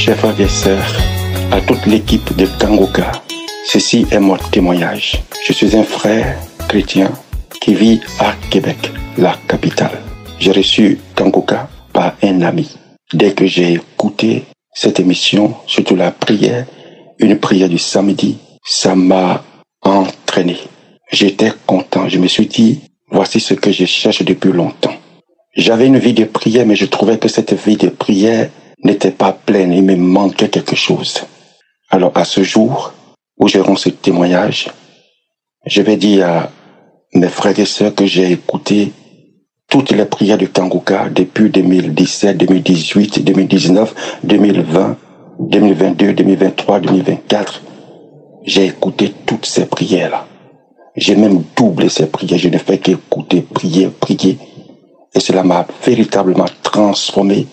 chers frères et sœurs, à toute l'équipe de Kangoka, ceci est mon témoignage. Je suis un frère chrétien qui vit à Québec, la capitale. J'ai reçu Kangoka par un ami. Dès que j'ai écouté cette émission, surtout la prière, une prière du samedi, ça m'a entraîné. J'étais content. Je me suis dit, voici ce que je cherche depuis longtemps. J'avais une vie de prière, mais je trouvais que cette vie de prière n'était pas pleine. Il me manquait quelque chose. Alors, à ce jour où je rends ce témoignage, je vais dire à mes frères et sœurs que j'ai écouté toutes les prières de Kangoka depuis 2017, 2018, 2019, 2020, 2022, 2023, 2024. J'ai écouté toutes ces prières-là. J'ai même doublé ces prières. Je ne fais qu'écouter, prier, prier. Et cela m'a véritablement transformé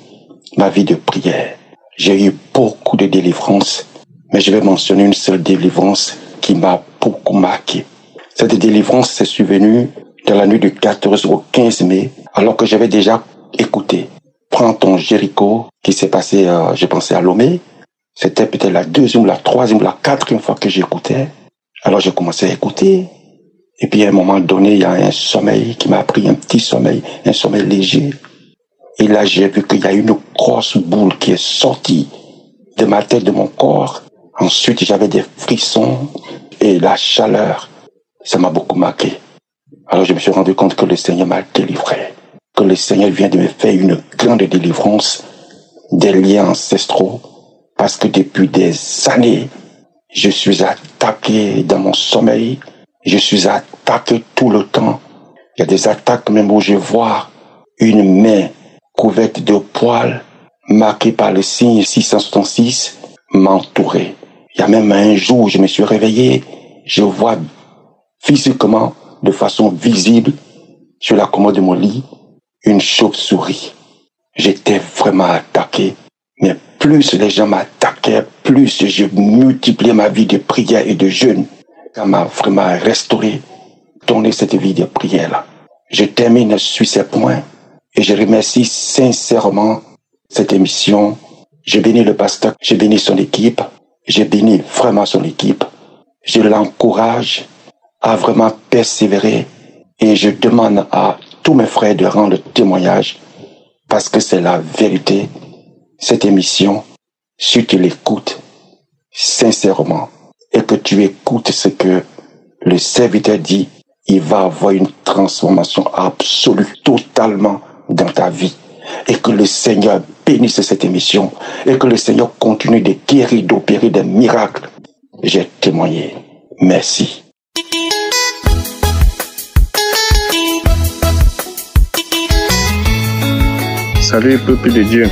ma vie de prière. J'ai eu beaucoup de délivrances, mais je vais mentionner une seule délivrance qui m'a beaucoup marqué. Cette délivrance s'est survenue dans la nuit du 14 au 15 mai, alors que j'avais déjà écouté Prends ton Jéricho, qui s'est passé, je pensais à Lomé. C'était peut-être la deuxième, la troisième, la quatrième fois que j'écoutais. Alors j'ai commencé à écouter. Et puis à un moment donné, il y a un sommeil qui m'a pris, un petit sommeil, un sommeil léger. Et là, j'ai vu qu'il y a une grosse boule qui est sortie de ma tête, de mon corps. Ensuite, j'avais des frissons et la chaleur. Ça m'a beaucoup marqué. Alors je me suis rendu compte que le Seigneur m'a délivré. Que le Seigneur vient de me faire une grande délivrance des liens ancestraux. Parce que depuis des années, je suis attaqué dans mon sommeil. Je suis attaqué tout le temps. Il y a des attaques même où je vois une main couverte de poils, marquée par le signe 666, m'entourer. Il y a même un jour où je me suis réveillé, je vois physiquement, de façon visible, sur la commode de mon lit, une chauve-souris. J'étais vraiment attaqué. Mais plus les gens m'attaquaient, plus je multipliais ma vie de prière et de jeûne. Ça m'a vraiment restauré, donné cette vie de prière-là. Je termine sur ces points et je remercie sincèrement cette émission. Je bénis le pasteur, je bénis son équipe, je bénis vraiment son équipe. Je l'encourage à vraiment persévérer et je demande à tous mes frères de rendre témoignage parce que c'est la vérité. Cette émission, si tu l'écoutes sincèrement, et que tu écoutes ce que le serviteur dit, il va avoir une transformation absolue, totalement dans ta vie. Et que le Seigneur bénisse cette émission. Et que le Seigneur continue de guérir, d'opérer des miracles. J'ai témoigné. Merci. Salut peuple de Dieu.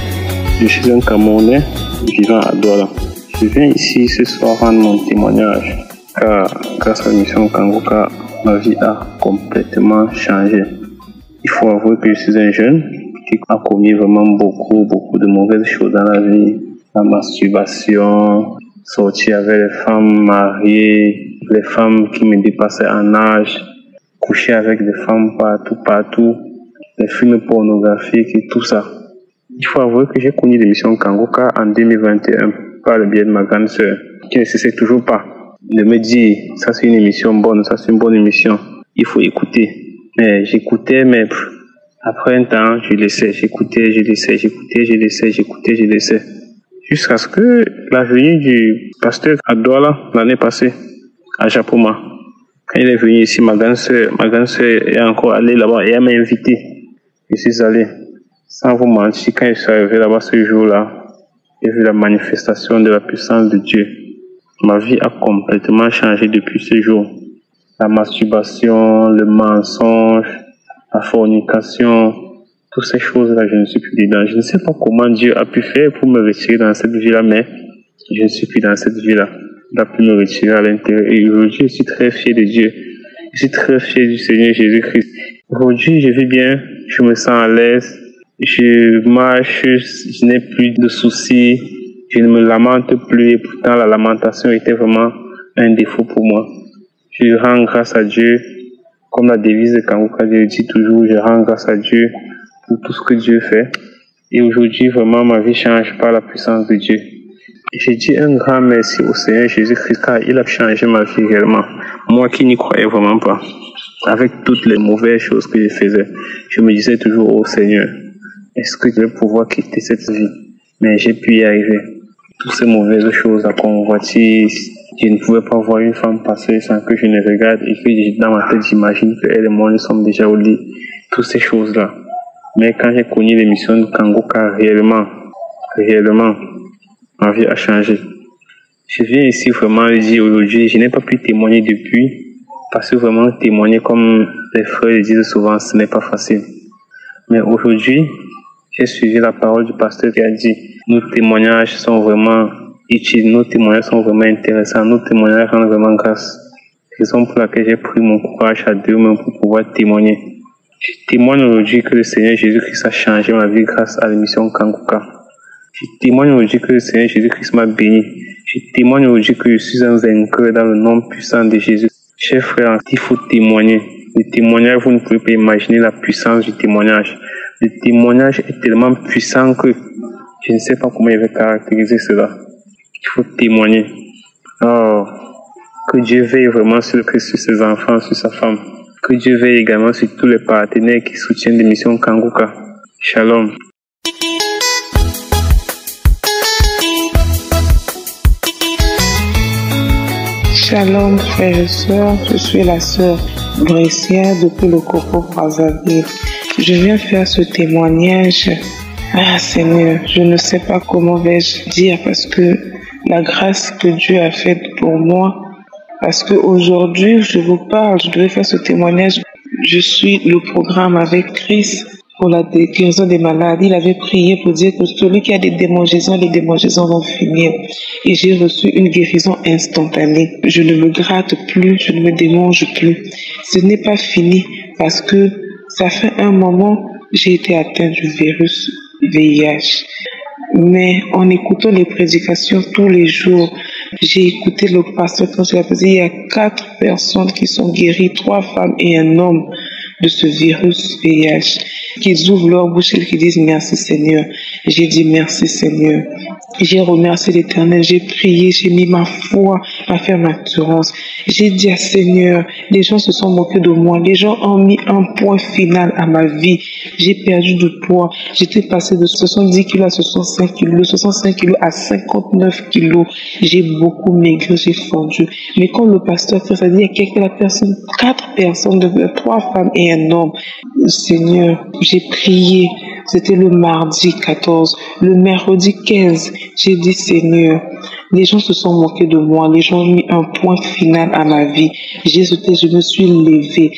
Je suis un Camerounais vivant à Douala. Je viens ici ce soir rendre mon témoignage, car grâce à l'émission Kangoka, ma vie a complètement changé. Il faut avouer que je suis un jeune qui a commis vraiment beaucoup de mauvaises choses dans la vie. La masturbation, sortir avec les femmes mariées, les femmes qui me dépassaient en âge, coucher avec des femmes partout, les films pornographiques et tout ça. Il faut avouer que j'ai connu l'émission Kangoka en 2021 par le biais de ma grande sœur, qui ne cessait toujours pas de me dire ça c'est une émission bonne, ça c'est une bonne émission, il faut écouter. Mais j'écoutais, mais après un temps, je laissais, j'écoutais, je laissais. Jusqu'à ce que la venue du pasteur à Douala l'année passée, à Japoma, quand il est venu ici, ma grande sœur est encore allée là-bas et elle m'a invité. Je suis allé. Sans vous mentir, quand je suis arrivé là-bas ce jour-là, j'ai vu la manifestation de la puissance de Dieu. Ma vie a complètement changé depuis ce jour. La masturbation, le mensonge, la fornication, toutes ces choses-là, je ne suis plus dedans. Je ne sais pas comment Dieu a pu faire pour me retirer dans cette vie-là, mais je ne suis plus dans cette vie-là. Il a pu me retirer à l'intérieur. Et aujourd'hui, je suis très fier de Dieu. Je suis très fier du Seigneur Jésus-Christ. Aujourd'hui, je vis bien, je me sens à l'aise. Je marche, je n'ai plus de soucis, je ne me lamente plus et pourtant la lamentation était vraiment un défaut pour moi. Je rends grâce à Dieu, comme la devise de Kangoka dit toujours, je rends grâce à Dieu pour tout ce que Dieu fait. Et aujourd'hui, vraiment, ma vie change par la puissance de Dieu. J'ai dit un grand merci au Seigneur Jésus-Christ car il a changé ma vie réellement. Moi qui n'y croyais vraiment pas. Avec toutes les mauvaises choses que je faisais, je me disais toujours, oh Seigneur, est-ce que je vais pouvoir quitter cette vie? Mais j'ai pu y arriver. Toutes ces mauvaises choses, la convoitise, je ne pouvais pas voir une femme passer sans que je ne regarde et que dans ma tête j'imagine qu'elle et moi nous sommes déjà au lit. Toutes ces choses-là. Mais quand j'ai connu l'émission de Kangoka, réellement, ma vie a changé. Je viens ici vraiment le dire aujourd'hui, je n'ai pas pu témoigner depuis, parce que vraiment témoigner comme les frères le disent souvent, ce n'est pas facile. Mais aujourd'hui, j'ai suivi la parole du pasteur qui a dit, nos témoignages sont vraiment utiles, nos témoignages sont vraiment intéressants, nos témoignages rendent vraiment grâce. Raison pour laquelle j'ai pris mon courage à deux mains pour pouvoir témoigner. Je témoigne aujourd'hui que le Seigneur Jésus-Christ a changé ma vie grâce à l'émission Kangoka. Je témoigne aujourd'hui que le Seigneur Jésus-Christ m'a béni. Je témoigne aujourd'hui que je suis un vainqueur dans le nom puissant de Jésus. Chers frères, il faut témoigner. Le témoignage, vous ne pouvez pas imaginer la puissance du témoignage. Le témoignage est tellement puissant que je ne sais pas comment il va caractériser cela. Il faut témoigner. Oh, que Dieu veille vraiment sur ses enfants, sur sa femme. Que Dieu veille également sur tous les partenaires qui soutiennent l'émission Kangoka. Shalom. Shalom frères et sœurs, je suis la sœur Brescia depuis le Coco Brazzaville. Je viens faire ce témoignage. Ah Seigneur, je ne sais pas comment vais-je dire parce que la grâce que Dieu a faite pour moi, parce qu'aujourd'hui je vous parle, je devais faire ce témoignage. Je suis le programme avec Christ pour la guérison des malades. Il avait prié pour dire que celui qui a des démangeaisons, les démangeaisons vont finir. Et j'ai reçu une guérison instantanée. Je ne me gratte plus, je ne me démange plus. Ce n'est pas fini parce que ça fait un moment, j'ai été atteint du virus VIH. Mais en écoutant les prédications tous les jours, j'ai écouté le pasteur quand il a dit il y a 4 personnes qui sont guéries, 3 femmes et un homme de ce virus VIH, qu'ils ouvrent leur bouche et qu'ils disent merci Seigneur. J'ai dit merci Seigneur. J'ai remercié l'Éternel, j'ai prié, j'ai mis ma foi, ma ferme assurance. J'ai dit à Seigneur, les gens se sont moqués de moi, les gens ont mis un point final à ma vie. J'ai perdu du poids, j'étais passé de 70 kilos à 65 kilos, de 65 kilos à 59 kilos. J'ai beaucoup maigri, j'ai fondu. Mais quand le pasteur Christ a dit, il y a quelques personnes, 4 personnes, 3 femmes et un homme. Seigneur, j'ai prié. C'était le mardi 14. Le mercredi 15, j'ai dit Seigneur, les gens se sont moqués de moi. Les gens ont mis un point final à ma vie. Je me suis levée.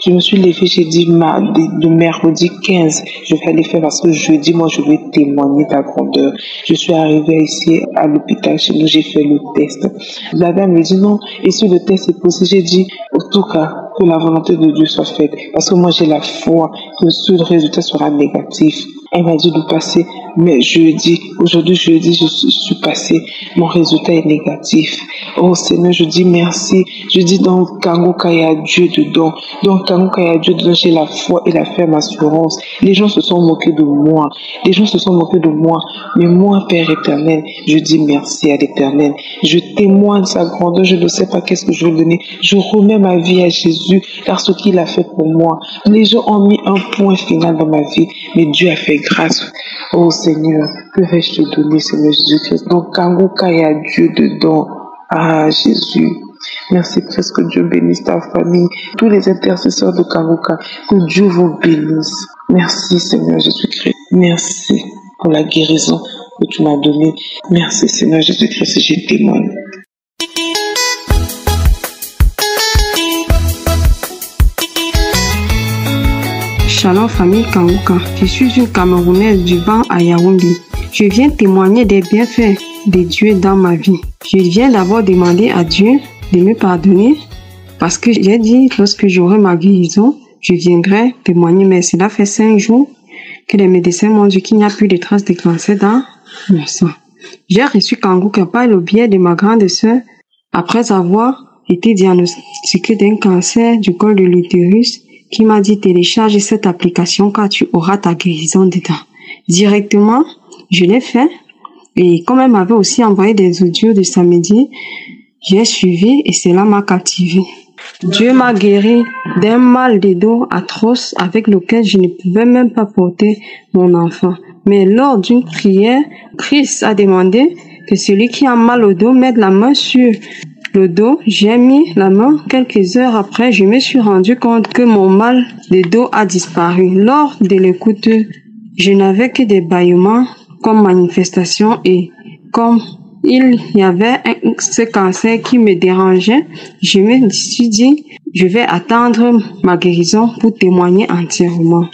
J'ai dit le mercredi 15, je vais aller faire parce que jeudi, moi, je vais témoigner ta grandeur. Je suis arrivée ici à l'hôpital chez nous, j'ai fait le test. La dame me dit non, et si le test est possible, j'ai dit, en tout cas, que la volonté de Dieu soit faite. Parce que moi, j'ai la foi que le résultat sera négatif. Elle m'a dit de passer, mais aujourd'hui jeudi, je suis passée, mon résultat est négatif. Oh Seigneur, je dis merci. Je dis dans Kangoka, il y a Dieu dedans. Dans Kangoka, il y a Dieu dedans, j'ai la foi et la ferme assurance. Les gens se sont moqués de moi. Mais moi, Père éternel, je dis merci à l'Éternel. Je témoigne sa grandeur, je ne sais pas qu'est-ce que je vais donner. Je remets ma vie à Jésus, car ce qu'il a fait pour moi. Les gens ont mis un point final dans ma vie, mais Dieu a fait grâce. Oh Seigneur, que vais-je te donner, Seigneur Jésus-Christ? Donc Kangoka, il y a Dieu dedans. Ah Jésus, merci Christ, que Dieu bénisse ta famille, tous les intercesseurs de Kangoka, que Dieu vous bénisse. Merci Seigneur Jésus-Christ, merci pour la guérison que tu m'as donnée. Merci Seigneur Jésus-Christ, je témoigne. Shalom famille Kangoka, je suis une Camerounaise vivant à Yaoundé. Je viens témoigner des bienfaits de Dieu dans ma vie. Je viens d'abord demander à Dieu de me pardonner parce que j'ai dit lorsque j'aurai ma guérison, je viendrai témoigner. Mais cela fait 5 jours que les médecins m'ont dit qu'il n'y a plus de traces de cancer dans mon sang. J'ai reçu Kangoka par le biais de ma grande sœur après avoir été diagnostiquée d'un cancer du col de l'utérus, qui m'a dit télécharge cette application car tu auras ta guérison dedans. Directement, je l'ai fait Et comme elle m'avait aussi envoyé des audios de samedi, j'ai suivi et cela m'a captivé. Dieu m'a guéri d'un mal de dos atroce avec lequel je ne pouvais même pas porter mon enfant. Mais lors d'une prière, Christ a demandé que celui qui a mal au dos mette la main sur le dos. J'ai mis la main. Quelques heures après, je me suis rendu compte que mon mal de dos a disparu. Lors de l'écoute, je n'avais que des bâillements comme manifestation et comme il y avait ce cancer qui me dérangeait, je me suis dit, je vais attendre ma guérison pour témoigner entièrement.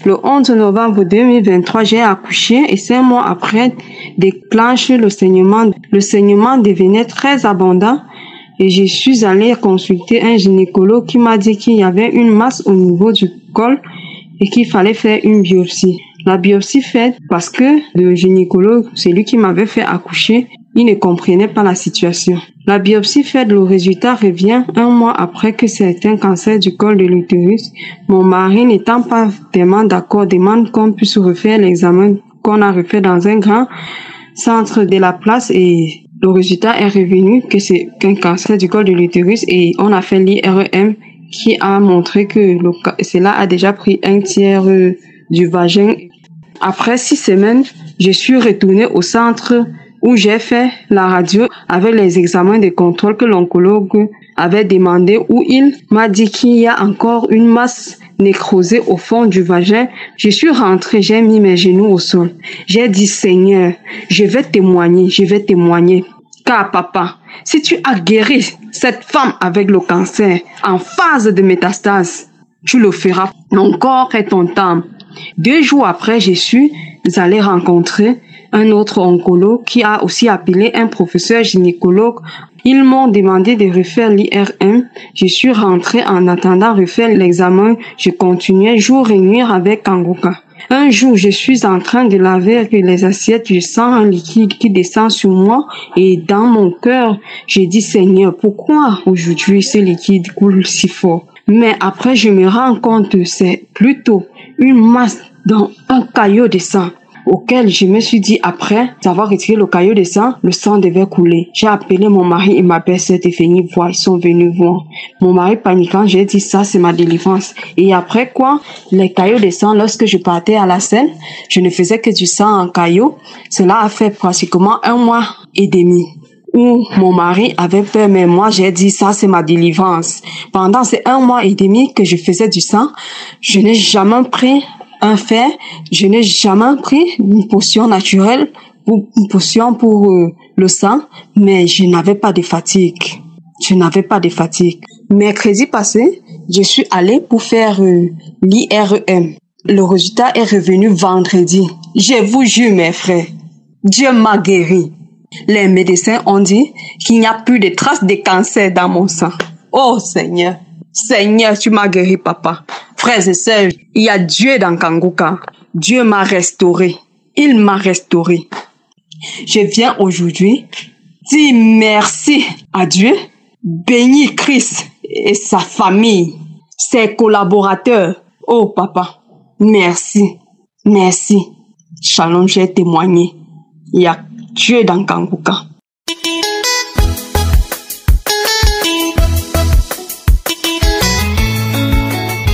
Le 11 novembre 2023, j'ai accouché et 5 mois après, déclenche le saignement. Le saignement devenait très abondant et je suis allée consulter un gynécologue qui m'a dit qu'il y avait une masse au niveau du col et qu'il fallait faire une biopsie. La biopsie faite parce que le gynécologue, celui qui m'avait fait accoucher, il ne comprenait pas la situation. La biopsie faite, le résultat revient 1 mois après que c'est un cancer du col de l'utérus. Mon mari n'étant pas vraiment d'accord, demande qu'on puisse refaire l'examen qu'on a refait dans un grand centre de la place et le résultat est revenu que c'est un cancer du col de l'utérus et on a fait l'IRM qui a montré que cela a déjà pris 1/3 du vagin. Après 6 semaines, je suis retournée au centre où j'ai fait la radio avec les examens de contrôle que l'oncologue avait demandé, où il m'a dit qu'il y a encore une masse nécrosée au fond du vagin. Je suis rentrée, j'ai mis mes genoux au sol. J'ai dit, Seigneur, je vais témoigner. Car papa, si tu as guéri cette femme avec le cancer en phase de métastase, tu le feras. Mon corps est ton temple. 2 jours après, je suis allée rencontrer un autre oncologue qui a aussi appelé un professeur gynécologue. Ils m'ont demandé de refaire l'IRM. Je suis rentrée en attendant refaire l'examen. Je continuais jour et nuit avec Kangoka. Un jour, je suis en train de laver avec les assiettes. Je sens un liquide qui descend sur moi et dans mon cœur, j'ai dit, Seigneur, pourquoi aujourd'hui ce liquide coule si fort? Mais après, je me rends compte que c'est plutôt une masse dans un caillot de sang auquel je me suis dit après avoir retiré le caillot de sang, le sang devait couler. J'ai appelé mon mari et ma belle-sœur de venir voir. Ils sont venus voir. Mon mari paniquant, j'ai dit ça c'est ma délivrance. Et après quoi, les caillots de sang, lorsque je partais à la scène, je ne faisais que du sang en caillot. Cela a fait pratiquement 1 mois et demi. Où mon mari avait peur, mais moi j'ai dit ça c'est ma délivrance. Pendant ces 1 mois et demi que je faisais du sang, je n'ai jamais pris un fer, je n'ai jamais pris une potion naturelle, une potion pour le sang, mais je n'avais pas de fatigue. Mercredi passé, je suis allée pour faire l'IRM. Le résultat est revenu vendredi. Je vous jure mes frères, Dieu m'a guéri. Les médecins ont dit qu'il n'y a plus de traces de cancer dans mon sang. Oh Seigneur, Seigneur, tu m'as guéri papa. Frères et sœurs, il y a Dieu dans Kangoka. Dieu m'a restauré. Il m'a restauré. Je viens aujourd'hui dire merci à Dieu, bénir Christ et sa famille, ses collaborateurs. Oh papa, merci, merci. Shalom, j'ai témoigné. Il y a Dieu dans Kangoka.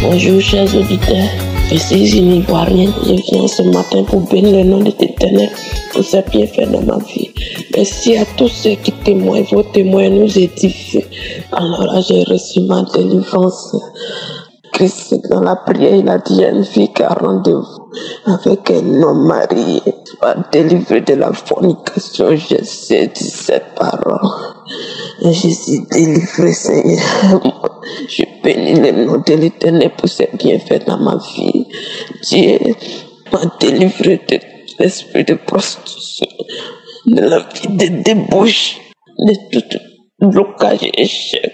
Bonjour chers auditeurs, je suis une Ivoirienne, je viens ce matin pour bénir le nom de l'Éternel pour ses bienfaits dans ma vie. Merci à tous ceux qui témoignent, vos témoins nous édifient. Alors là j'ai reçu ma délivrance. Christ dans la prière, il a dit à une fille qui a rendez-vous avec un homme marié, soit délivré de la fornication. Je sais dit cette parole. Je suis délivré, Seigneur. Je bénis le nom de l'Éternel pour ses bienfaits dans ma vie. Dieu m'a délivré de l'esprit de prostitution, de la vie de débauche, de tout blocage et échec.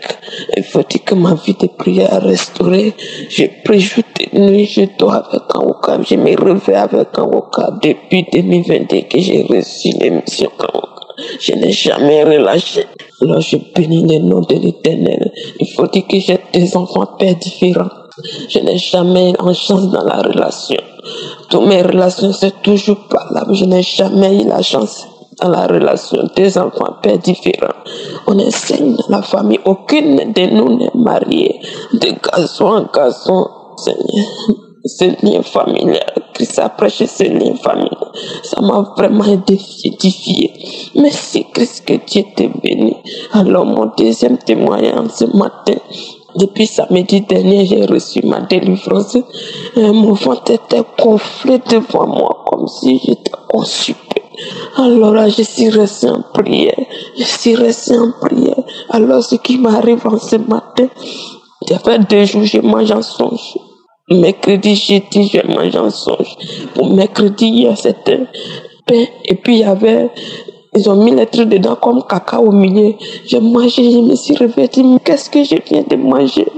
Il faut dire que ma vie de prière est restaurée. Je prie jour et nuit, je dors avec Kangoka. Je me réveille avec Kangoka depuis 2022 que j'ai reçu l'émission Kangoka. Je n'ai jamais relâché. Alors je bénis le nom de l'Éternel. Il faut dire que j'ai des enfants pères différents. Je n'ai jamais eu en chance dans la relation. Toutes mes relations, c'est toujours pas là. Je n'ai jamais eu la chance dans la relation des enfants pères différents. On enseigne dans la famille, aucune de nous n'est mariée, de garçon en garçon, Seigneur. Ce lien familial, Christ a prêché ce lien familial, ça m'a vraiment édifié. Merci Christ, que Dieu te bénisse. Alors mon deuxième témoignage ce matin, depuis samedi dernier, j'ai reçu ma délivrance. Mon ventre était gonflé devant moi comme si j'étais constipé. Alors là, je suis resté en prière. Alors ce qui m'arrive en ce matin, ça fait 2 jours, je mange en songe. Mercredi, jeudi, je mange en songe. Pour mercredi, hier, c'était pain. Et puis, ils ont mis les trucs dedans comme caca au milieu. J'ai mangé, je me suis réveillée, mais qu'est-ce que je viens de manger?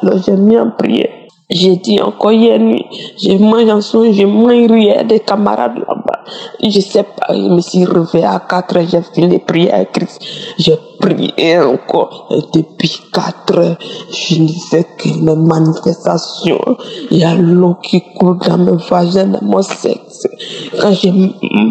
Alors, j'ai mis en prière. J'ai dit encore hier nuit, je mange en songe, je mange rien des camarades là-bas. Je sais pas, je me suis réveillée à 4 heures, j'ai fait les prières à Christ. J'ai prié encore. Et depuis 4 heures, je disais que les manifestations, il y a l'eau qui coule dans mes vagins, dans mon sexe. Quand je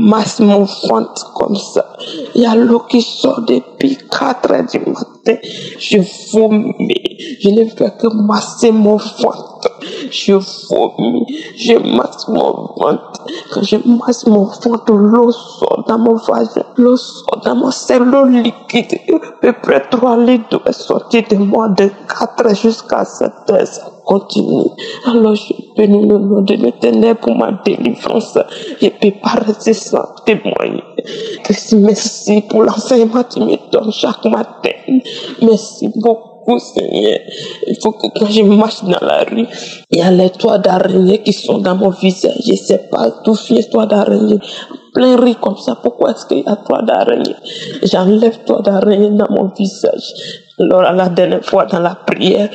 masse mon ventre comme ça, il y a l'eau qui sort depuis 4 heures du matin. Je vomis. Je ne fais que masser mon ventre. Je vomis, je masse mon ventre. Quand je masse mon ventre, l'eau sort dans mon vagin, l'eau sort dans mon cerveau liquide. À peu près 3 litres est sorti de moi de 4 jusqu'à 7 heures. Ça continue. Alors je bénis le nom de l'Éternel pour ma délivrance. Je ne peux pas rester sans témoigner. Merci pour l'enseignement que tu me donnes chaque matin. Merci beaucoup. Seigneur, il faut que quand je marche dans la rue, il y a les toits d'araignée qui sont dans mon visage. Je ne sais pas d'où vient les toits d'araignée. Plein riz comme ça, pourquoi est-ce qu'il y a toits d'araignée? J'enlève toits d'araignée dans mon visage. Alors, la dernière fois dans la prière,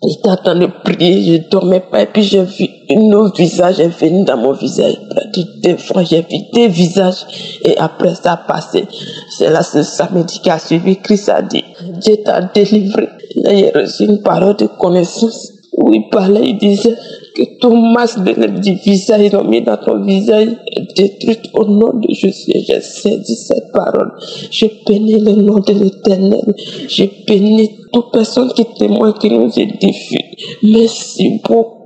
j'étais en train de prier, je ne dormais pas, et puis j'ai vu un autre visage est venu dans mon visage. Près de 2 fois, j'ai vu 2 visages, et après ça a passé. C'est là ce samedi qui a suivi, Christ a dit, Dieu t'a délivré. Là, j'ai reçu une parole de connaissance où il parlait, il disait que tout masque du visage, ils ont mis dans ton visage, est détruit au nom de Jésus. J'ai saisi cette parole. Je bénis le nom de l'Éternel. Je bénis toute personne qui témoigne, qui nous édifie. Merci beaucoup.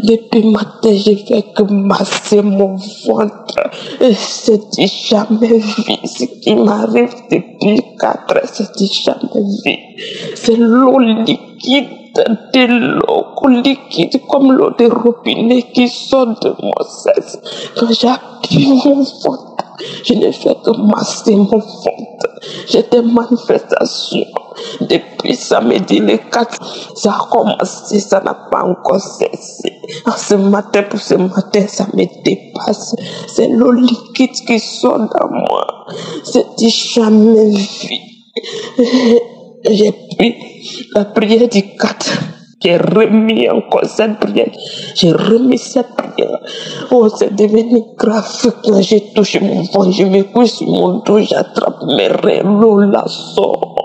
Depuis matin, j'ai fait que masser mon ventre. Et c'est jamais vu. Ce qui m'arrive depuis 4 heures, c'est jamais vu. C'est l'eau liquide, de l'eau liquide comme l'eau de robinet qui sort de mon sexe. Quand j'appuie mon ventre, je ne fais que masser mon ventre. J'ai des manifestations. Depuis samedi le 4, ça a commencé, ça n'a pas encore cessé. Ce matin, pour ce matin, ça me dépasse. C'est l'eau liquide qui sort dans moi. C'est jamais vu. J'ai pris la prière du 4. J'ai remis encore cette prière. J'ai remis cette prière. Oh, c'est devenu grave. Quand j'ai touché mon ventre, je me couche sur mon dos, j'attrape mes reins. L'eau la sort.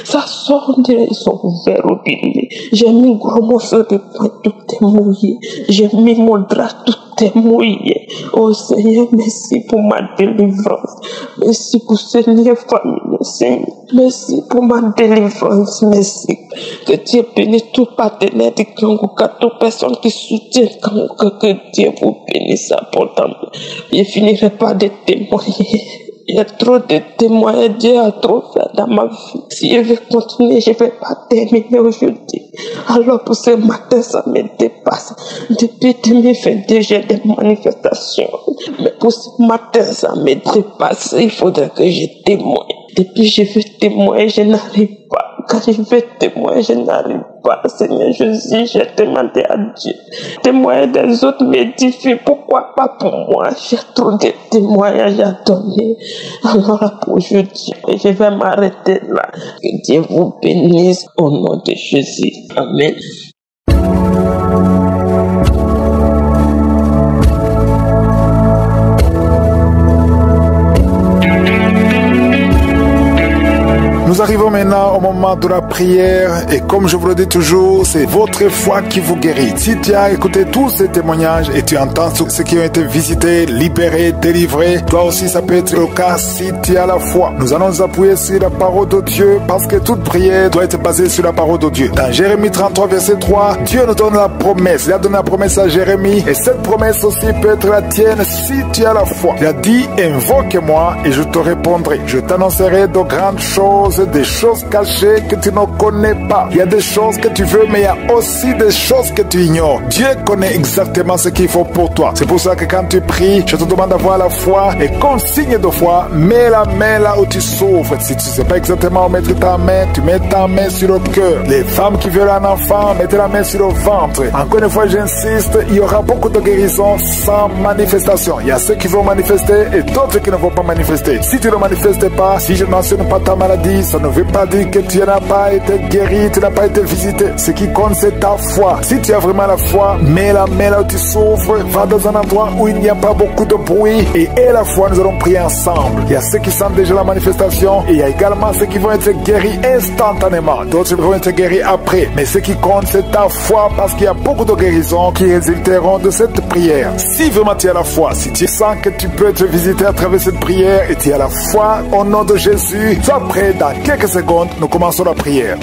Ça sort, on dirait ils sont ouverts au robinet. J'ai mis un gros morceau de pain, tout est mouillé. J'ai mis mon drap, tout est mouillé. Oh Seigneur, merci pour ma délivrance. Merci pour ce lien familial, Seigneur. Merci pour ma délivrance, merci. Que Dieu bénisse tout partenaire de Kangoka, toute personne qui soutient Kangoka, que Dieu vous bénisse abondamment. Je ne finirai pas de témoigner. Il y a trop de témoignages, Dieu a trop fait dans ma vie. Si je veux continuer, je ne vais pas terminer aujourd'hui. Alors pour ce matin, ça me dépasse. Depuis 2022, j'ai des manifestations. Mais pour ce matin, ça me dépasse. Il faudrait que je témoigne. Depuis que je veux témoigner, je n'arrive pas. Quand je veux témoigner, je n'arrive pas. Seigneur Jésus, j'ai demandé à Dieu. Témoigner des autres m'édifie. Pourquoi pas pour moi? J'ai trop de témoignages à donner. Alors là, pour aujourd'hui, je vais m'arrêter là. Que Dieu vous bénisse au nom de Jésus. Amen. Nous arrivons maintenant au moment moment de la prière et comme je vous le dis toujours, c'est votre foi qui vous guérit. Si tu as écouté tous ces témoignages et tu entends ceux qui ont été visités, libérés, délivrés, toi aussi ça peut être le cas si tu as la foi. Nous allons nous appuyer sur la parole de Dieu parce que toute prière doit être basée sur la parole de Dieu. Dans Jérémie 33 verset 3, Dieu nous donne la promesse. Il a donné la promesse à Jérémie et cette promesse aussi peut être la tienne si tu as la foi. Il a dit, invoque-moi et je te répondrai. Je t'annoncerai de grandes choses, des choses cachées que tu ne connais pas. Il y a des choses que tu veux, mais il y a aussi des choses que tu ignores. Dieu connaît exactement ce qu'il faut pour toi. C'est pour ça que quand tu pries, je te demande d'avoir la foi et comme signe de foi, mets la main là où tu souffres. Si tu ne sais pas exactement où mettre ta main, tu mets ta main sur le cœur. Les femmes qui veulent un enfant, mettez la main sur le ventre. Encore une fois, j'insiste, il y aura beaucoup de guérisons sans manifestation. Il y a ceux qui vont manifester et d'autres qui ne vont pas manifester. Si tu ne manifestes pas, si je ne mentionne pas ta maladie, ça ne veut pas dire que tu n'as pas été guéri, tu n'as pas été visité. Ce qui compte, c'est ta foi. Si tu as vraiment la foi, mets la main là où tu souffres, va dans un endroit où il n'y a pas beaucoup de bruit et la foi, nous allons prier ensemble. Il y a ceux qui sentent déjà la manifestation et il y a également ceux qui vont être guéris instantanément. D'autres vont être guéris après. Mais ce qui compte, c'est ta foi parce qu'il y a beaucoup de guérisons qui résulteront de cette prière. Si vraiment tu as la foi, si tu sens que tu peux être visité à travers cette prière et tu as la foi au nom de Jésus, sois prêt, dans quelques secondes, nous commençons la prière.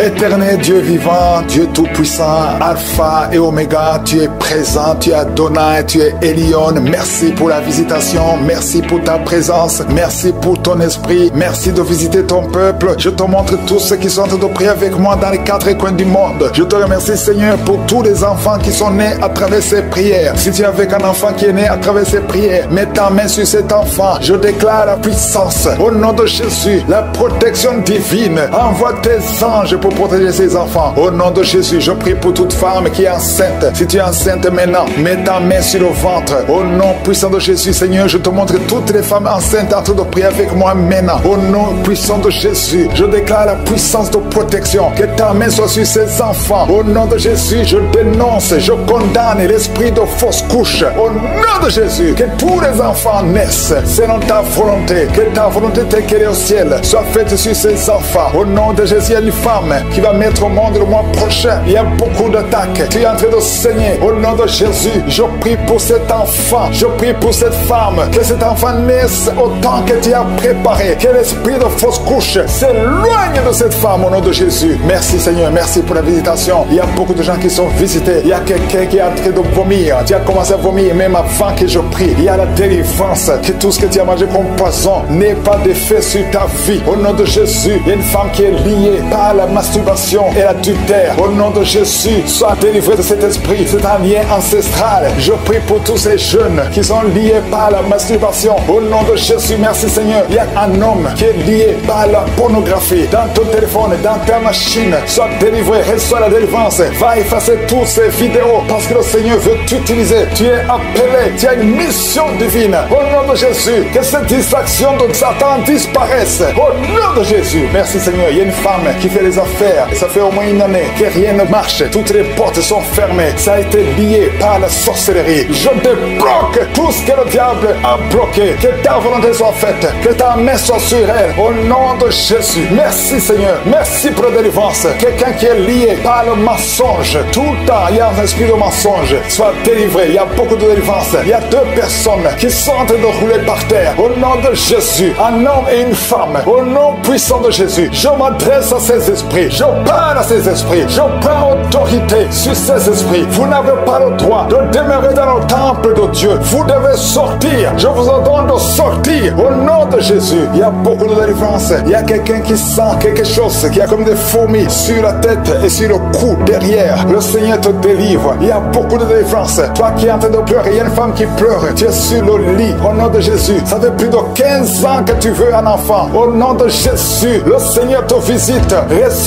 Éternel Dieu vivant, Dieu tout-puissant, Alpha et Oméga, tu es présent, tu es Adonai, tu es Elion. Merci pour la visitation, merci pour ta présence, merci pour ton esprit, merci de visiter ton peuple. Je te montre tous ceux qui sont en train de prier avec moi dans les 4 coins du monde. Je te remercie Seigneur pour tous les enfants qui sont nés à travers ces prières. Si tu es avec un enfant qui est né à travers ces prières, mets ta main sur cet enfant. Je déclare la puissance au nom de Jésus, la protection divine. Envoie tes anges pour protéger ses enfants. Au nom de Jésus, je prie pour toute femme qui est enceinte. Si tu es enceinte maintenant, mets ta main sur le ventre. Au nom puissant de Jésus, Seigneur, je te montre toutes les femmes enceintes en train de prier avec moi maintenant. Au nom puissant de Jésus, je déclare la puissance de protection. Que ta main soit sur ces enfants. Au nom de Jésus, je dénonce, je condamne l'esprit de fausse couche. Au nom de Jésus, que tous les enfants naissent selon ta volonté. Que ta volonté telle qu'elle est au ciel soit faite sur ces enfants. Au nom de Jésus, il y a une femme qui va mettre au monde le mois prochain. Il y a beaucoup d'attaques. Tu es en train de saigner. Au nom de Jésus, je prie pour cet enfant. Je prie pour cette femme. Que cet enfant naisse autant que tu as préparé. Que l'esprit de fausse couche s'éloigne de cette femme au nom de Jésus. Merci Seigneur. Merci pour la visitation. Il y a beaucoup de gens qui sont visités. Il y a quelqu'un qui est en train de vomir. Tu as commencé à vomir même avant que je prie. Il y a la délivrance. Que tout ce que tu as mangé comme poison n'ait pas d'effet sur ta vie. Au nom de Jésus, il y a une femme qui est liée par la masturbation et l'adultère. Au nom de Jésus, sois délivré de cet esprit. C'est un lien ancestral. Je prie pour tous ces jeunes qui sont liés par la masturbation. Au nom de Jésus, merci Seigneur. Il y a un homme qui est lié par la pornographie. Dans ton téléphone, dans ta machine, sois délivré, reçois la délivrance. Va effacer toutes ces vidéos parce que le Seigneur veut t'utiliser. Tu es appelé, tu as une mission divine. Au nom de Jésus, que cette distraction de Satan disparaisse. Au nom de Jésus, merci Seigneur. Il y a une femme qui fait les affaires. Ça fait au moins une année que rien ne marche. Toutes les portes sont fermées. Ça a été lié par la sorcellerie. Je débloque tout ce que le diable a bloqué. Que ta volonté soit faite. Que ta main soit sur elle. Au nom de Jésus. Merci Seigneur. Merci pour la délivrance. Quelqu'un qui est lié par le mensonge. Tout le temps, il y a un esprit de mensonge. Soit délivré. Il y a beaucoup de délivrance. Il y a 2 personnes qui sont en train de rouler par terre. Au nom de Jésus. Un homme et une femme. Au nom puissant de Jésus. Je m'adresse à ces esprits. Je parle à ces esprits. Je prends autorité sur ces esprits. Vous n'avez pas le droit de demeurer dans le temple de Dieu. Vous devez sortir. Je vous ordonne de sortir. Au nom de Jésus. Il y a beaucoup de délivrance. Il y a quelqu'un qui sent quelque chose qui a comme des fourmis sur la tête et sur le cou derrière. Le Seigneur te délivre. Il y a beaucoup de délivrance. Toi qui es en train de pleurer, il y a une femme qui pleure. Tu es sur le lit. Au nom de Jésus. Ça fait plus de 15 ans que tu veux un enfant. Au nom de Jésus. Le Seigneur te visite.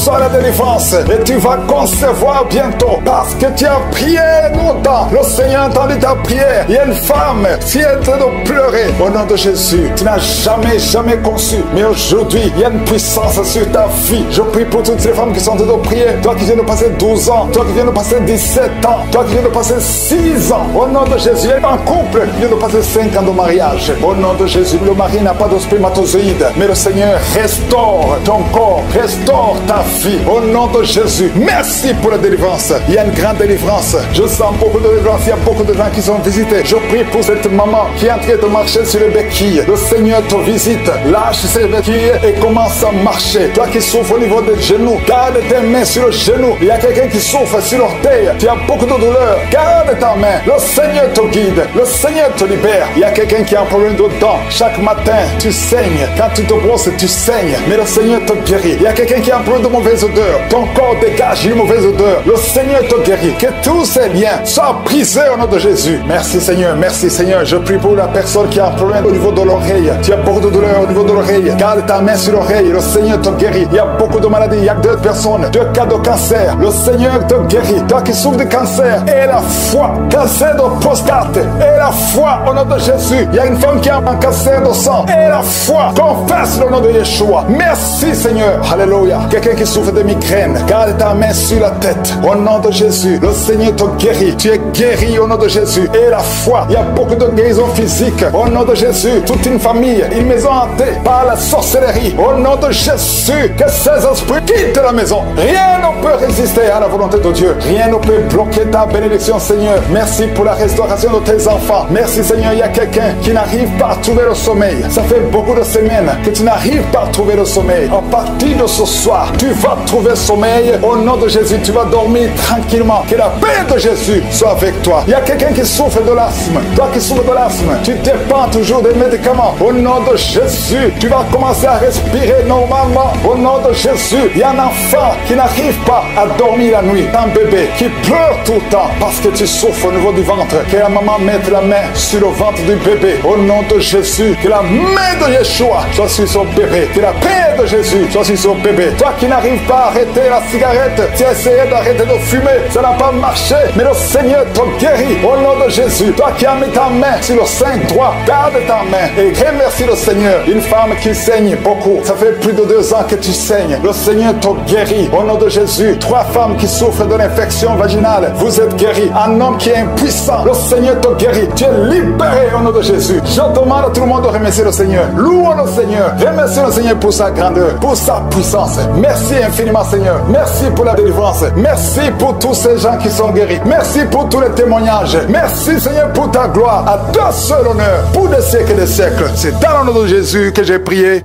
reçois la délivrance et tu vas concevoir bientôt parce que tu as prié longtemps. Le Seigneur a entendu ta prière. Il y a une femme qui est en train de pleurer au nom de Jésus. Tu n'as jamais conçu, mais aujourd'hui il y a une puissance sur ta vie. Je prie pour toutes les femmes qui sont en train de prier. Toi qui viens de passer 12 ans, toi qui viens de passer 17 ans, toi qui viens de passer 6 ans, au nom de Jésus. Il y a un couple qui vient de passer 5 ans de mariage. Au nom de Jésus, le mari n'a pas de spermatozoïde, mais le Seigneur restaure ton corps, restaure ta vie. Au nom de Jésus, merci pour la délivrance. Il y a une grande délivrance. Je sens beaucoup de délivrance. Il y a beaucoup de gens qui sont visités. Je prie pour cette maman qui est en train de marcher sur les béquilles. Le Seigneur te visite. Lâche ses béquilles et commence à marcher. Toi qui souffres au niveau des genoux, garde tes mains sur le genou. Il y a quelqu'un qui souffre sur l'orteil. Tu as beaucoup de douleur. Garde ta main. Le Seigneur te guide. Le Seigneur te libère. Il y a quelqu'un qui a un problème de dents. Chaque matin, tu saignes. Quand tu te brosses, tu saignes. Mais le Seigneur te guérit. Il y a quelqu'un qui a un problème de mauvaise odeur. Ton corps dégage une mauvaise odeur. Le Seigneur te guérit. Que tous ces liens soient brisés au nom de Jésus. Merci Seigneur. Merci Seigneur. Je prie pour la personne qui a un problème au niveau de l'oreille. Tu as beaucoup de douleur au niveau de l'oreille. Garde ta main sur l'oreille. Le Seigneur te guérit. Il y a beaucoup de maladies. Il y a 2 personnes, 2 cas de cancer. Le Seigneur te guérit. Toi qui souffres de cancer, et la foi. Cancer de prostate, et la foi au nom de Jésus. Il y a une femme qui a un cancer de sang, et la foi. Confesse le nom de Yeshua. Merci Seigneur. Alléluia. Quelqu'un qui souffre de migraine, garde ta main sur la tête. Au nom de Jésus, le Seigneur te guérit. Tu es guéri au nom de Jésus. Et la foi. Il y a beaucoup de guérisons physiques. Au nom de Jésus, toute une famille, une maison hantée par la sorcellerie. Au nom de Jésus, que ces esprits quittent la maison. Rien ne peut résister à la volonté de Dieu. Rien ne peut bloquer ta bénédiction, Seigneur. Merci pour la restauration de tes enfants. Merci, Seigneur. Il y a quelqu'un qui n'arrive pas à trouver le sommeil. Ça fait beaucoup de semaines que tu n'arrives pas à trouver le sommeil. À partir de ce soir, tu vas trouver sommeil. Au nom de Jésus, tu vas dormir tranquillement. Que la paix de Jésus soit avec toi. Il y a quelqu'un qui souffre de l'asthme. Toi qui souffres de l'asthme, tu dépends toujours des médicaments. Au nom de Jésus, tu vas commencer à respirer normalement. Au nom de Jésus, il y a un enfant qui n'arrive pas à dormir la nuit. Un bébé qui pleure tout le temps parce que tu souffres au niveau du ventre. Que la maman mette la main sur le ventre du bébé. Au nom de Jésus, que la main de Yeshua soit sur son bébé. Que la paix de Jésus soit sur son bébé. Toi qui n'arrives pas à arrêter la cigarette, tu as essayé d'arrêter de fumer, ça n'a pas marché, mais le Seigneur te guérit. Au nom de Jésus, toi qui as mis ta main sur le sein droit, garde ta main et remercie le Seigneur. Une femme qui saigne beaucoup, ça fait plus de 2 ans que tu saignes. Le Seigneur te guérit. Au nom de Jésus, 3 femmes qui souffrent de l'infection vaginale, vous êtes guéris. Un homme qui est impuissant, le Seigneur te guérit. Tu es libéré au nom de Jésus. Je demande à tout le monde de remercier le Seigneur. Louons le Seigneur. Remercie le Seigneur pour sa grandeur, pour sa puissance. Merci infiniment, Seigneur. Merci pour la délivrance. Merci pour tous ces gens qui sont guéris. Merci pour tous les témoignages. Merci, Seigneur, pour ta gloire. À toi seul honneur, pour des siècles et des siècles. C'est dans le nom de Jésus que j'ai prié.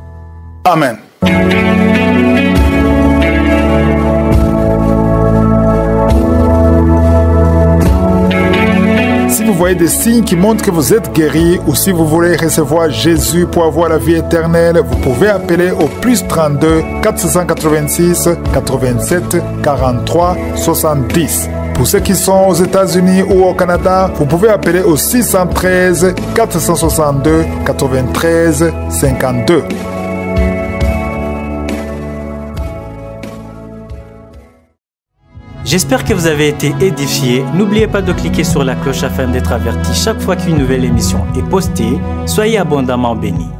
Amen. Si vous voyez des signes qui montrent que vous êtes guéri ou si vous voulez recevoir Jésus pour avoir la vie éternelle, vous pouvez appeler au +32 486 87 43 70. Pour ceux qui sont aux États-Unis ou au Canada, vous pouvez appeler au 613 462 93 52. J'espère que vous avez été édifiés. N'oubliez pas de cliquer sur la cloche afin d'être averti chaque fois qu'une nouvelle émission est postée. Soyez abondamment bénis.